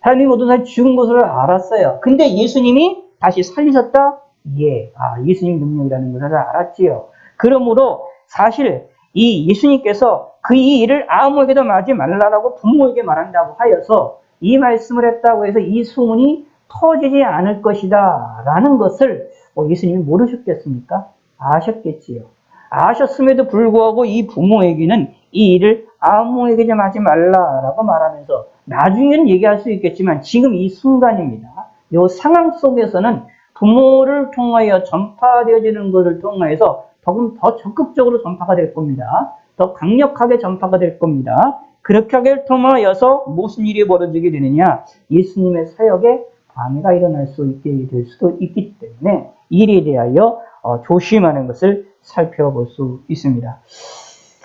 사람이 모든 사람이 죽은 것을 알았어요. 근데 예수님이 다시 살리셨다? 예. 예수님 능력이라는 것을 알았지요. 그러므로 사실 이 예수님께서 그 이 일을 아무에게도 말하지 말라라고 부모에게 말한다고 하여서 이 말씀을 했다고 해서 이 소문이 터지지 않을 것이다 라는 것을 예수님이 모르셨겠습니까? 아셨겠지요. 아셨음에도 불구하고 이 부모에게는 이 일을 아무에게도 하지 말라라고 말하면서 나중에는 얘기할 수 있겠지만 지금 이 순간입니다. 이 상황 속에서는 부모를 통하여 전파되어지는 것을 통해서 조금 더 적극적으로 전파가 될 겁니다. 더 강력하게 전파가 될 겁니다. 그렇게 하게 통하여서 무슨 일이 벌어지게 되느냐? 예수님의 사역에 방해가 일어날 수 있게 될 수도 있기 때문에 일에 대하여 조심하는 것을 살펴볼 수 있습니다.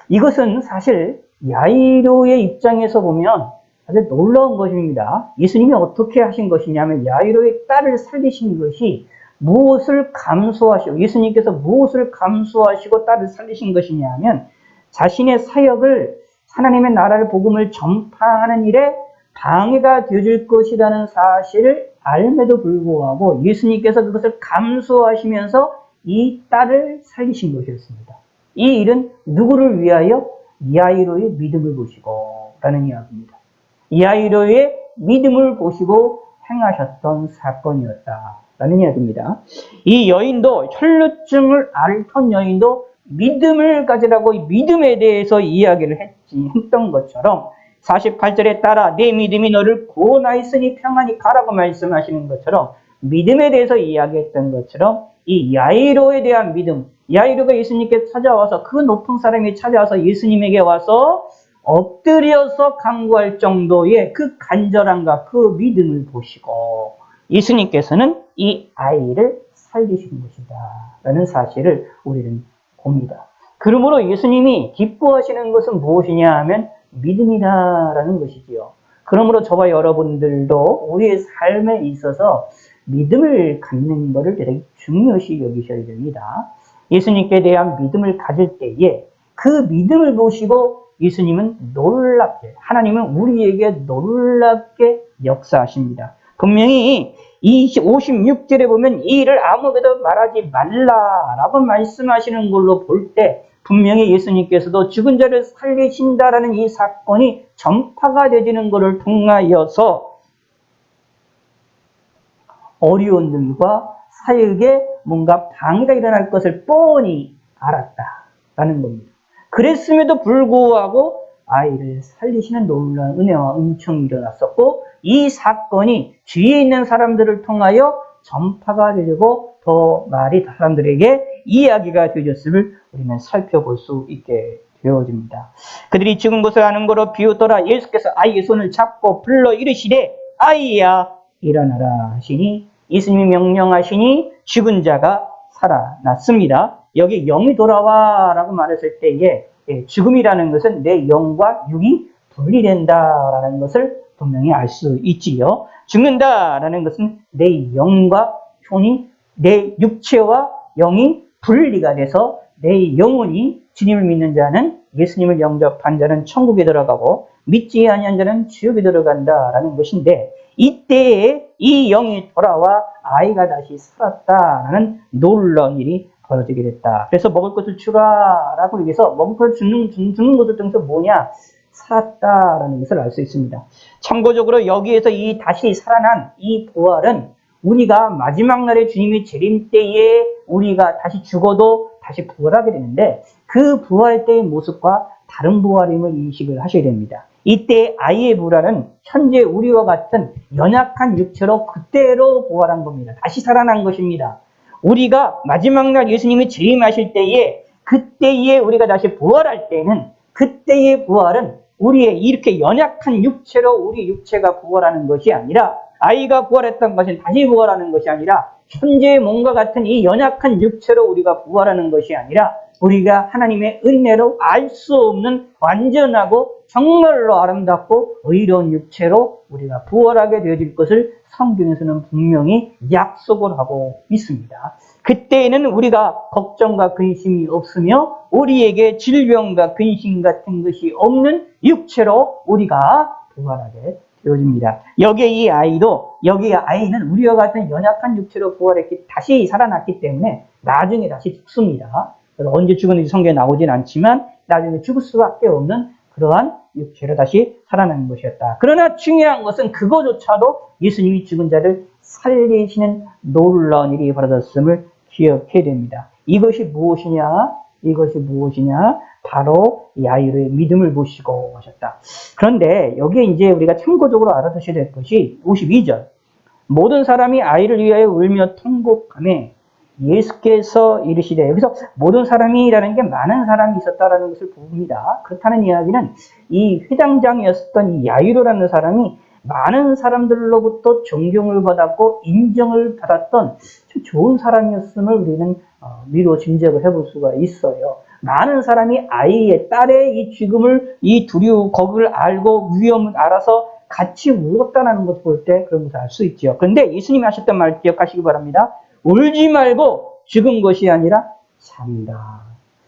이것은 사실 야이로의 입장에서 보면 아주 놀라운 것입니다. 예수님이 어떻게 하신 것이냐면 야이로의 딸을 살리신 것이 무엇을 감수하시고 예수님께서 무엇을 감수하시고 딸을 살리신 것이냐면 자신의 사역을 하나님의 나라를 복음을 전파하는 일에 방해가 되어질 것이라는 사실을 알면도 불구하고 예수님께서 그것을 감수하시면서 이 딸을 살리신 것이었습니다. 이 일은 누구를 위하여? 야이로의 믿음을 보시고 라는 이야기입니다. 야이로의 믿음을 보시고 행하셨던 사건이었다라는 이야기입니다. 이 여인도 혈루증을 앓던 여인도 믿음을 가지라고 믿음에 대해서 이야기를 했던 것처럼 48절에 따라 내 믿음이 너를 구원하였으니 평안히 가라고 말씀하시는 것처럼 믿음에 대해서 이야기했던 것처럼 이 야이로에 대한 믿음, 야이로가 예수님께 찾아와서 그 높은 사람이 찾아와서 예수님에게 와서 엎드려서 간구할 정도의 그 간절함과 그 믿음을 보시고 예수님께서는 이 아이를 살리신 것이다 라는 사실을 우리는 봅니다. 그러므로 예수님이 기뻐하시는 것은 무엇이냐 하면 믿음이다라는 것이지요. 그러므로 저와 여러분들도 우리의 삶에 있어서 믿음을 갖는 것을 되게 중요시 여기셔야 됩니다. 예수님께 대한 믿음을 가질 때에 그 믿음을 보시고 예수님은 놀랍게, 하나님은 우리에게 놀랍게 역사하십니다. 분명히 56절에 보면 이 일을 아무에게도 말하지 말라라고 말씀하시는 걸로 볼 때 분명히 예수님께서도 죽은 자를 살리신다라는 이 사건이 전파가 되지는 것을 통하여서 어려운들과 사역에 뭔가 방해가 일어날 것을 뻔히 알았다라는 겁니다. 그랬음에도 불구하고 아이를 살리시는 놀라운 은혜와 은총이 일어났었고 이 사건이 뒤에 있는 사람들을 통하여 전파가 되고 더 많이 사람들에게 이야기가 되었음을 우리는 살펴볼 수 있게 되어집니다. 그들이 죽은 것을 아는 거로 비웃더라. 예수께서 아이의 손을 잡고 불러 이르시되 아이야 일어나라 하시니 예수님이 명령하시니 죽은 자가 살아났습니다. 여기 영이 돌아와 라고 말했을 때에 죽음이라는 것은 내 영과 육이 분리된다라는 것을 분명히 알 수 있지요. 죽는다라는 것은 내 영과 혼이 내 육체와 영이 분리가 돼서 내 영혼이 주님을 믿는 자는 예수님을 영접한 자는 천국에 들어가고 믿지 아니한 자는 지옥에 들어간다라는 것인데 이때에 이 영이 돌아와 아이가 다시 살았다라는 놀라운 일이 벌어지게 됐다. 그래서 먹을 것을 주라라고 얘기해서 먹을 것을 주는 것을 통해서 뭐냐? 살았다라는 것을 알 수 있습니다. 참고적으로 여기에서 이 다시 살아난 이 부활은 우리가 마지막 날에 주님의 재림 때에 우리가 다시 죽어도 다시 부활하게 되는데 그 부활 때의 모습과 다른 부활임을 인식을 하셔야 됩니다. 이때 아이의 부활은 현재 우리와 같은 연약한 육체로 그대로 부활한 겁니다. 다시 살아난 것입니다. 우리가 마지막 날 예수님이 재림하실 때에 그때에 우리가 다시 부활할 때는 그때의 부활은 우리의 이렇게 연약한 육체로 우리 육체가 부활하는 것이 아니라 아이가 부활했던 것은 다시 부활하는 것이 아니라 현재 몸과 같은 이 연약한 육체로 우리가 부활하는 것이 아니라 우리가 하나님의 은혜로 알 수 없는 완전하고 정말로 아름답고 의로운 육체로 우리가 부활하게 되어질 것을 성경에서는 분명히 약속을 하고 있습니다. 그때에는 우리가 걱정과 근심이 없으며 우리에게 질병과 근심 같은 것이 없는 육체로 우리가 부활하게 되어집니다. 여기에 아이는 우리와 같은 연약한 육체로 부활했기 다시 살아났기 때문에 나중에 다시 죽습니다. 그래서 언제 죽었는지 성경에 나오진 않지만 나중에 죽을 수밖에 없는 그러한 육체로 다시 살아나는 것이었다. 그러나 중요한 것은 그거조차도 예수님이 죽은 자를 살리시는 놀라운 일이 벌어졌음을 기억해야 됩니다. 이것이 무엇이냐? 바로 이 아이의 믿음을 보시고 하셨다. 그런데 여기에 이제 우리가 참고적으로 알아두셔야 될 것이 52절. 모든 사람이 아이를 위하여 울며 통곡하며 예수께서 이르시되, 여기서 모든 사람이라는 게 많은 사람이 있었다라는 것을 봅니다. 그렇다는 이야기는 이 회당장이었던 이 야이로라는 사람이 많은 사람들로부터 존경을 받았고 인정을 받았던 좋은 사람이었음을 우리는 미루어 짐작을 해볼 수가 있어요. 많은 사람이 아이의 딸의 이 죽음을 이 거기를 알고 위험을 알아서 같이 울었다는 것을 볼 때 그런 것을 알 수 있죠. 그런데 예수님이 하셨던 말 기억하시기 바랍니다. 울지 말고 죽은 것이 아니라 산다.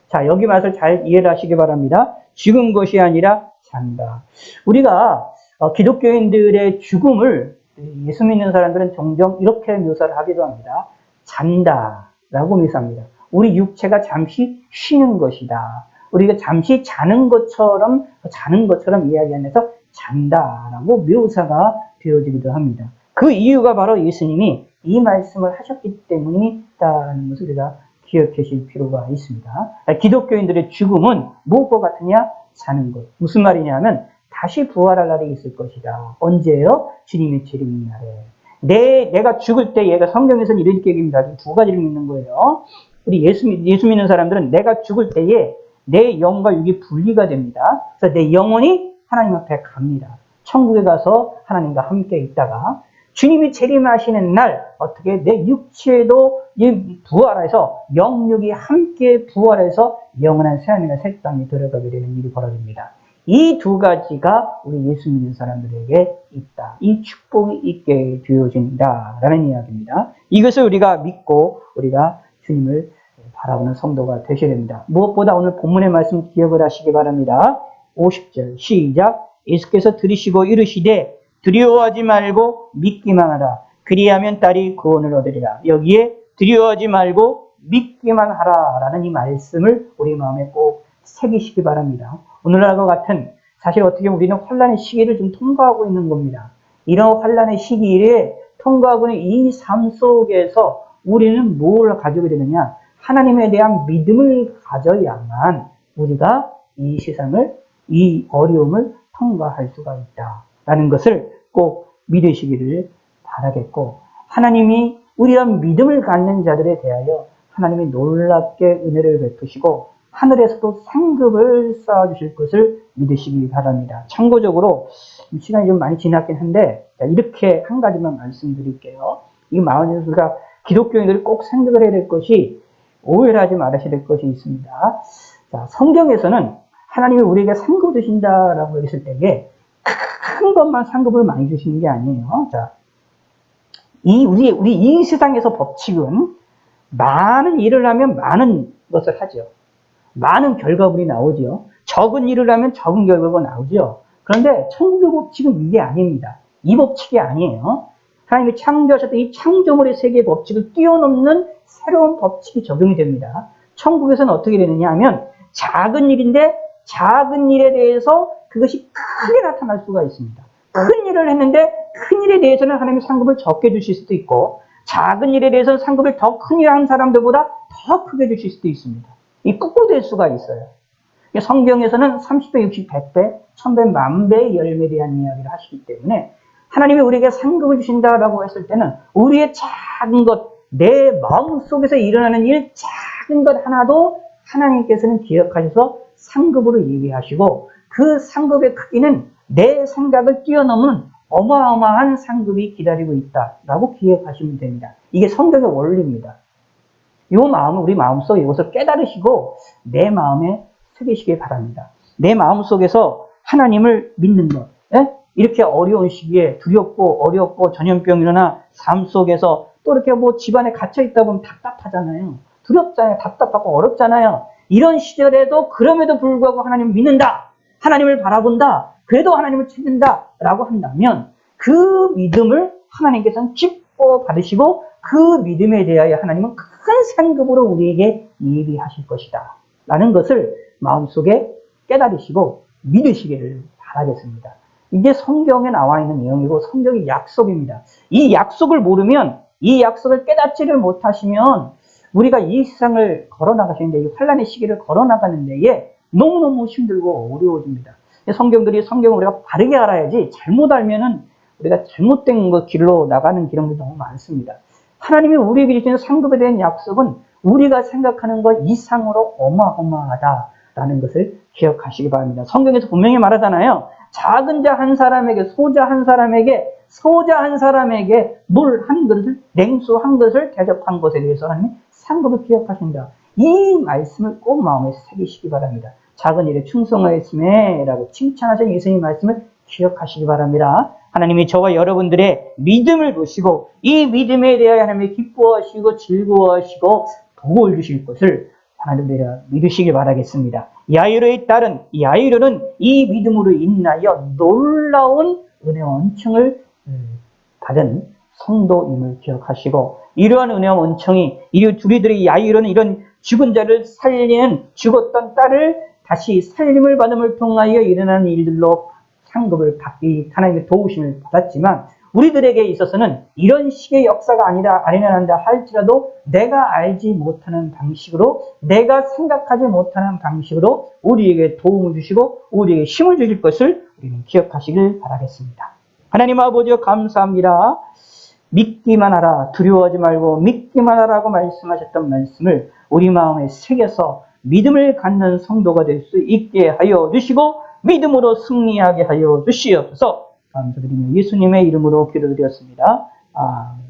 자, 여기 말을 잘 이해를 하시기 바랍니다. 죽은 것이 아니라 산다. 우리가 기독교인들의 죽음을 예수 믿는 사람들은 종종 이렇게 묘사를 하기도 합니다. 잔다라고 묘사합니다. 우리 육체가 잠시 쉬는 것이다. 우리가 잠시 자는 것처럼 이야기하면서 잔다라고 묘사가 되어지기도 합니다. 그 이유가 바로 예수님이 이 말씀을 하셨기 때문이다라는 것을 우리가 기억하실 필요가 있습니다. 기독교인들의 죽음은 무엇과 같으냐? 자는 것. 무슨 말이냐면 다시 부활할 날이 있을 것이다. 언제요? 주님의 재림 날에. 내가 죽을 때 얘가 성경에서는 이렇게 얘기합니다. 두 가지를 믿는 거예요. 우리 예수 믿는 사람들은 내가 죽을 때에 내 영과 육이 분리가 됩니다. 그래서 내 영혼이 하나님 앞에 갑니다. 천국에 가서 하나님과 함께 있다가 주님이 재림하시는 날 어떻게 내 육체도 부활해서 영육이 함께 부활해서 영원한 새하늘과 새 땅에 들어가게 되는 일이 벌어집니다. 이 두 가지가 우리 예수 믿는 사람들에게 있다. 이 축복이 있게 되어진다라는 이야기입니다. 이것을 우리가 믿고 우리가 주님을 바라보는 성도가 되셔야 됩니다. 무엇보다 오늘 본문의 말씀 기억을 하시기 바랍니다. 50절 시작. 예수께서 들으시고 이르시되 두려워하지 말고 믿기만 하라. 그리하면 딸이 구원을 얻으리라. 여기에 두려워하지 말고 믿기만 하라 라는 이 말씀을 우리 마음에 꼭 새기시기 바랍니다. 오늘날과 같은 사실 어떻게 보면 우리는 환란의 시기를 좀 통과하고 있는 겁니다. 이런 환란의 시기에 통과하고 있는 이 삶 속에서 우리는 뭘 가지게 되느냐? 하나님에 대한 믿음을 가져야만 우리가 이 세상을, 이 어려움을 통과할 수가 있다라는 것을 꼭 믿으시기를 바라겠고, 하나님이 우리가 믿음을 갖는 자들에 대하여 하나님이 놀랍게 은혜를 베푸시고 하늘에서도 상급을 쌓아주실 것을 믿으시기 바랍니다. 참고적으로 시간이 좀 많이 지났긴 한데 이렇게 한 가지만 말씀드릴게요. 이 마흔예수가 기독교인들이 꼭 생각을 해야 될 것이, 오해를 하지 말아야 될 것이 있습니다. 자, 성경에서는 하나님이 우리에게 상급을 주신다라고 했을 때에 큰 것만 상급을 많이 주시는 게 아니에요. 자, 우리 이 세상에서 법칙은 많은 일을 하면 많은 것을 하죠. 많은 결과물이 나오죠. 적은 일을 하면 적은 결과가 나오죠. 그런데 천국 법칙은 이게 아닙니다. 이 법칙이 아니에요. 하나님이 창조하셨던 이 창조물의 세계의 법칙을 뛰어넘는 새로운 법칙이 적용이 됩니다. 천국에서는 어떻게 되느냐 하면 작은 일인데 작은 일에 대해서 그것이 크게 나타날 수가 있습니다. 큰 일을 했는데 큰 일에 대해서는 하나님이 상급을 적게 주실 수도 있고, 작은 일에 대해서는 상급을 더 큰 일 한 사람들보다 더 크게 주실 수도 있습니다. 이 거꾸로 될 수가 있어요. 성경에서는 30배, 60, 100배, 1000배, 만배의 열매에 대한 이야기를 하시기 때문에 하나님이 우리에게 상급을 주신다라고 했을 때는 우리의 작은 것, 내 마음속에서 일어나는 일, 작은 것 하나도 하나님께서는 기억하셔서 상급으로 얘기하시고, 그 상급의 크기는 내 생각을 뛰어넘은 어마어마한 상급이 기다리고 있다라고 기억하시면 됩니다. 이게 성경의 원리입니다. 이 마음을 우리 마음속에 이것을 깨달으시고 내 마음에 새기시기 바랍니다. 내 마음속에서 하나님을 믿는 것, 이렇게 어려운 시기에 두렵고 어렵고 전염병 일어나 삶 속에서 또 이렇게 집안에 갇혀 있다 보면 답답하잖아요. 두렵잖아요. 답답하고 어렵잖아요. 이런 시절에도 그럼에도 불구하고 하나님을 믿는다, 하나님을 바라본다, 그래도 하나님을 찾는다 라고 한다면 그 믿음을 하나님께서는 기뻐 받으시고 그 믿음에 대하여 하나님은 큰 상급으로 우리에게 예비하실 것이다 라는 것을 마음속에 깨달으시고 믿으시기를 바라겠습니다. 이게 성경에 나와 있는 내용이고 성경의 약속입니다. 이 약속을 모르면, 이 약속을 깨닫지를 못하시면 우리가 이 세상을 걸어나가시는데, 이 환란의 시기를 걸어나가는 데에 너무너무 힘들고 어려워집니다. 성경을 우리가 바르게 알아야지, 잘못 알면은 우리가 잘못된 길로 나가는 길이 너무 많습니다. 하나님이 우리에게 주시는 상급에 대한 약속은 우리가 생각하는 것 이상으로 어마어마하다라는 것을 기억하시기 바랍니다. 성경에서 분명히 말하잖아요. 작은 자 한 사람에게, 소자 한 사람에게 물 한 그릇을, 냉수 한 그릇을 대접한 것에 대해서 하나님이 상급을 기억하신다. 이 말씀을 꼭 마음에 새기시기 바랍니다. 작은 일에 충성하였음에 라고 칭찬하신 예수님의 말씀을 기억하시기 바랍니다. 하나님이 저와 여러분들의 믿음을 보시고 이 믿음에 대하여 하나님이 기뻐하시고 즐거워하시고 복을 주실 것을 하나님들이 믿으시길 바라겠습니다. 야이로의 딸은, 야이로는 이 믿음으로 인하여 놀라운 은혜와 은총을 받은 성도임을 기억하시고, 이러한 은혜와 은총이 우리들의 야이로는 이런 죽은 자를 살리는, 죽었던 딸을 다시 살림을 받음을 통하여 일어나는 일들로 상급을 받기, 하나님의 도우심을 받았지만 우리들에게 있어서는 이런 식의 역사가 일어난다 할지라도 내가 알지 못하는 방식으로, 내가 생각하지 못하는 방식으로 우리에게 도움을 주시고 우리에게 힘을 주실 것을 우리는 기억하시길 바라겠습니다. 하나님 아버지여 감사합니다. 믿기만 하라, 두려워하지 말고 믿기만 하라고 말씀하셨던 말씀을 우리 마음에 새겨서 믿음을 갖는 성도가 될 수 있게 하여 주시고 믿음으로 승리하게 하여 주시옵소서. 감사드리며 예수님의 이름으로 기도드렸습니다. 아멘.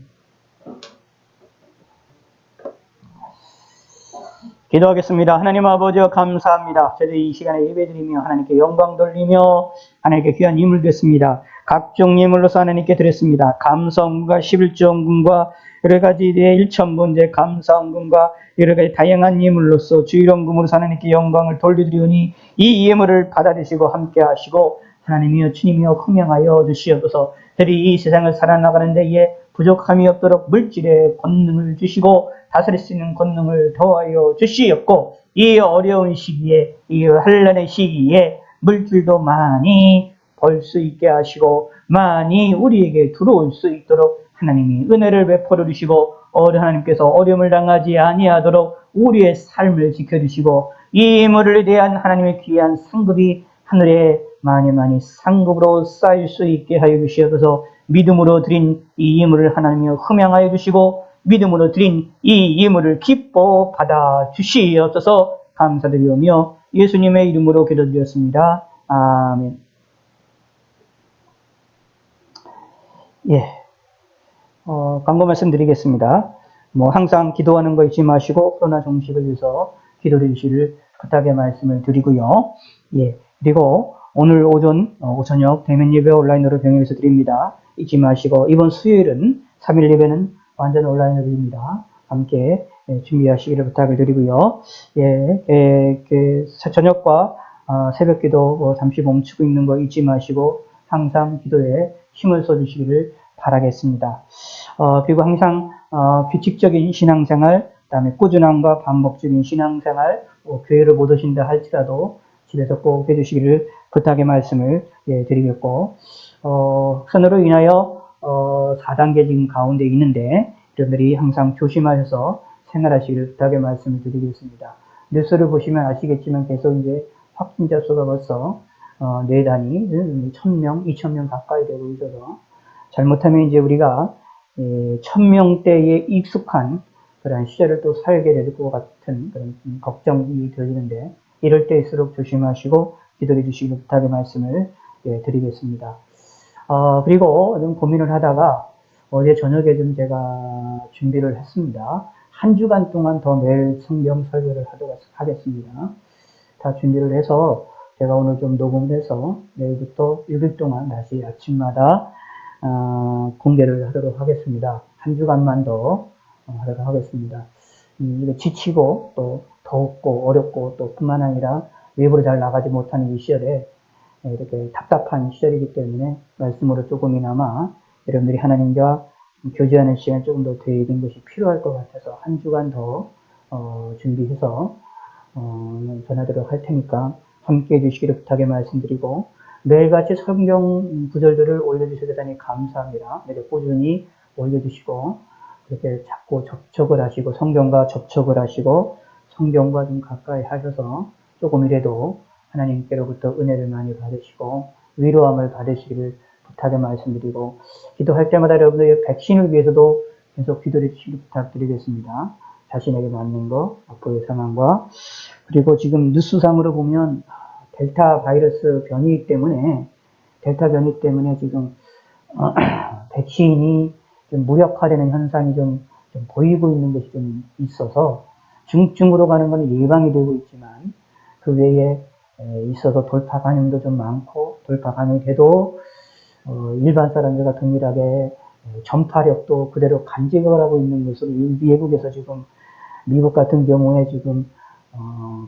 기도하겠습니다. 하나님 아버지여 감사합니다. 저희들이 이 시간에 예배드리며 하나님께 영광 돌리며 하나님께 귀한 예물 드렸습니다. 각종 예물로서 하나님께 드렸습니다. 감사원금과 11조원금과 여러 가지 일천번제 감사원금과 여러 가지 다양한 예물로서 주일원금으로서 하나님께 영광을 돌려드리오니 이 예물을 받아주시고 함께 하시고 하나님이여 주님이여 흥명하여 주시옵소서. 저희 이 세상을 살아나가는 데에 부족함이 없도록 물질의 권능을 주시고 다스릴 수 있는 권능을 더하여 주시옵고 이 어려운 시기에 이 환난의 시기에 물질도 많이 벌 수 있게 하시고 많이 우리에게 들어올 수 있도록 하나님이 은혜를 베풀어 주시고 하나님께서 어려움을 당하지 아니하도록 우리의 삶을 지켜주시고 이 예물에 대한 하나님의 귀한 상급이 하늘에 많이 상급으로 쌓일 수 있게 하여 주시옵소서. 믿음으로 드린 이 예물을 하나님이여 흠양하여 주시고 믿음으로 드린 이 예물을 기뻐 받아 주시옵소서. 감사드리오며 예수님의 이름으로 기도드렸습니다. 아멘. 광고 말씀드리겠습니다. 항상 기도하는 거 잊지 마시고 코로나 종식을 위해서 기도해 주시기를 부탁의 말씀을 드리고요. 그리고 오늘 오저녁 대면 예배 온라인으로 병행해서 드립니다. 잊지 마시고 이번 수요일은 3일 예배는 완전 온라인으로 드립니다. 함께 준비하시기를 부탁을 드리고요. 저녁과 새벽 기도 잠시 멈추고 있는 거 잊지 마시고 항상 기도에 힘을 써주시기를 바라겠습니다. 그리고 항상 규칙적인 신앙생활, 그다음에 꾸준함과 반복적인 신앙생활, 교회를 못 오신다 할지라도 집에서 꼭 해주시기를 부탁의 말씀을 드리겠고, 선으로 인하여 4단계 지금 가운데 있는데 여러분들이 항상 조심하셔서 생활하시기를 부탁의 말씀을 드리겠습니다. 뉴스를 보시면 아시겠지만 계속 이제 확진자 수가 벌써 4단위, 1000명, 2000명 가까이 되고 있어서 잘못하면 이제 우리가 1000명대에 익숙한 그런 시절을 또 살게 될 것 같은 그런 걱정이 들리는데 이럴 때일수록 조심하시고 기도해 주시기 부탁의 말씀을 드리겠습니다. 그리고 좀 고민을 하다가 어제 저녁에 좀 제가 준비를 했습니다. 한 주간 동안 더 매일 성경 설교를 하도록 하겠습니다. 다 준비를 해서 제가 오늘 좀 녹음해서 내일부터 6일 동안 다시 아침마다 공개를 하도록 하겠습니다. 한 주간만 더 하도록 하겠습니다. 이게 지치고 또 덥고 어렵고 또 뿐만 아니라 외부로 잘 나가지 못하는 이 시절에 이렇게 답답한 시절이기 때문에 말씀으로 조금이나마 여러분들이 하나님과 교제하는 시간이 조금 더 되는 것이 필요할 것 같아서 한 주간 더 준비해서 전하도록 할 테니까 함께 해주시기를 부탁의 말씀드리고 매일같이 성경 구절들을 올려주셔서 대단히 감사합니다. 매일 꾸준히 올려주시고 그렇게 자꾸 접촉을 하시고 성경과 접촉을 하시고 성경과 좀 가까이 하셔서 조금이라도 하나님께로부터 은혜를 많이 받으시고 위로함을 받으시기를 부탁의 말씀드리고 기도할 때마다 여러분들 백신을 위해서도 계속 기도해 주시기 부탁드리겠습니다. 자신에게 맞는 거, 앞으로의 상황과 그리고 지금 뉴스상으로 보면 델타 바이러스 변이 때문에 지금 백신이 좀 무력화되는 현상이 좀 보이고 있는 것이 좀 있어서 중증으로 가는 것은 예방이 되고 있지만 그 외에 있어서 돌파 감염도 좀 많고 돌파 감염이 돼도 일반 사람들과 동일하게 전파력도 그대로 간직을 하고 있는 것으로 외국에서 지금 미국 같은 경우에 지금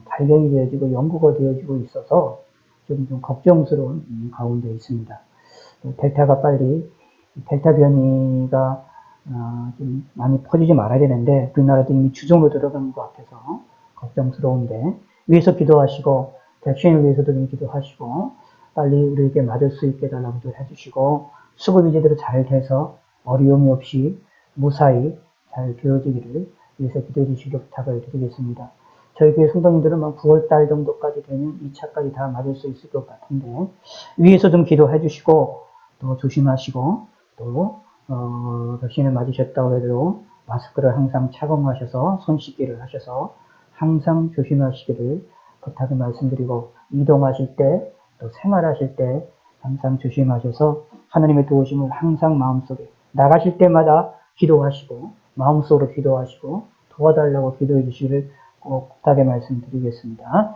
발견이 되어지고 연구가 되어지고 있어서 좀 걱정스러운 가운데 있습니다. 델타 변이가 좀 많이 퍼지지 말아야 되는데 우리나라도 이미 주종으로 들어간 것 같아서 걱정스러운데 위해서 기도하시고 백신을 위해서도 좀 기도하시고 빨리 우리에게 맞을 수 있게 달라고 해주시고 수급이 제대로 잘 돼서 어려움이 없이 무사히 잘 되어지기를 위해서 기도해 주시기 부탁을 드리겠습니다. 저희 교회 성도님들은 9월달 정도까지 되면 2차까지 다 맞을 수 있을 것 같은데 위에서 좀 기도해 주시고 또 조심하시고 또 백신을 맞으셨다고 해도 마스크를 항상 착용하셔서 손 씻기를 하셔서 항상 조심하시기를 부탁을 말씀드리고 이동하실 때 또 생활하실 때 항상 조심하셔서 하나님의 도우심을 항상 마음속에 나가실 때마다 기도하시고 마음속으로 기도하시고 도와달라고 기도해 주시기를 꼭 부탁의 말씀드리겠습니다.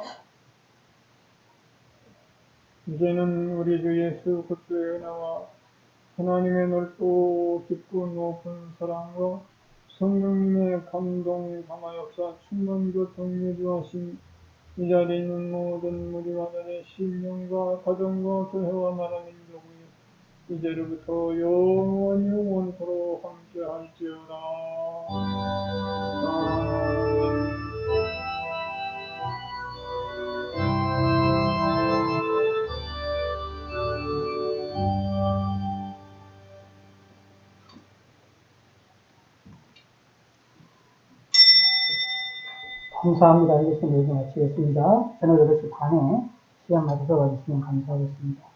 이제는 우리 주 예수 그리스도의 은혜와 하나님의 넓고 깊고 높은 사랑과 성령님의 감동 감화 역사 충만 교통 유주하신 이 자리에 있는 모든 무리 가정의 신령과 가정과 교회와 나라 민족이 이제로부터 영원토록 함께할지어다. 아멘. 감사합니다. 이것은 여기 마치겠습니다. 저녁 8시 반에 시간 맞춰서 와주시면 감사하겠습니다.